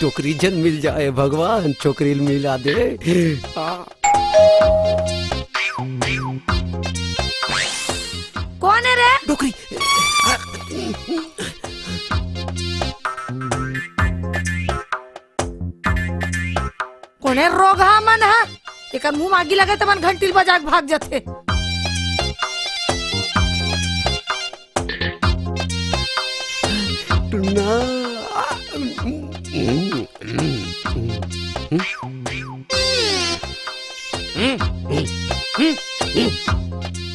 डोकरी जन मिल जाए भगवान, छोकरी मिला दे। कौन है रे? डोकरी कौन है? रोगा मन है एक मुंह मागी लगे तो मन घंटी बजा के भाग जाते। टुन्ना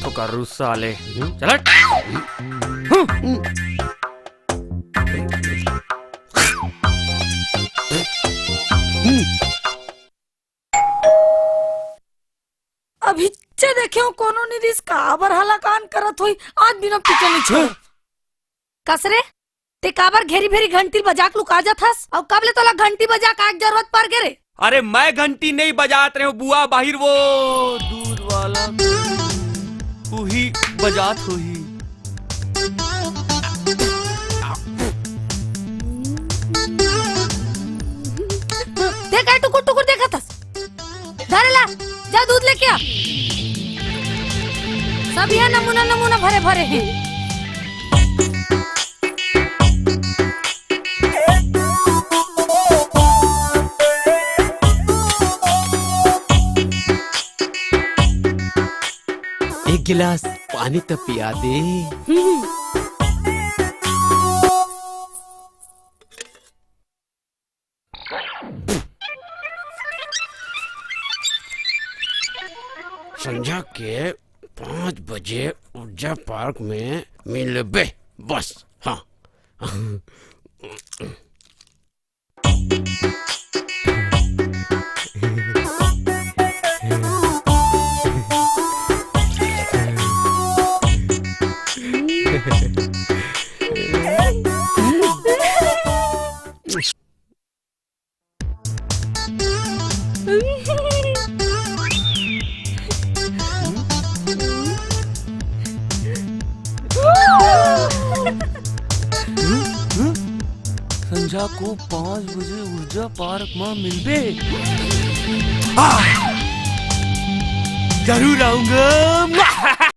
तो कर साले चल। अभी चे देखे कोनो निरिस काबर हला कान करत होई, आज बिना पीछे नहीं छोड़। कसरे ते काबर घेरी भेरी घंटी बजा के लुका जाथस और कब ले तोला घंटी बजा का जरूरत पड़ गे रे? अरे मैं घंटी नहीं बजात रहे हो बुआ, बाहिर वो दूध वाला वही बजात हुई। देखा टुकुर टुकुर देखा थस। धरेला जा दूध लेके आ। सब यहाँ नमूना नमूना भरे भरे हैं। एक गिलास पानी तो पिया दे। संध्या के 5 बजे ऊर्जा पार्क में मिलबे बस। हाँ संध्या को 5 बजे ऊर्जा पार्क में मिलबे। जरूर आऊंगा।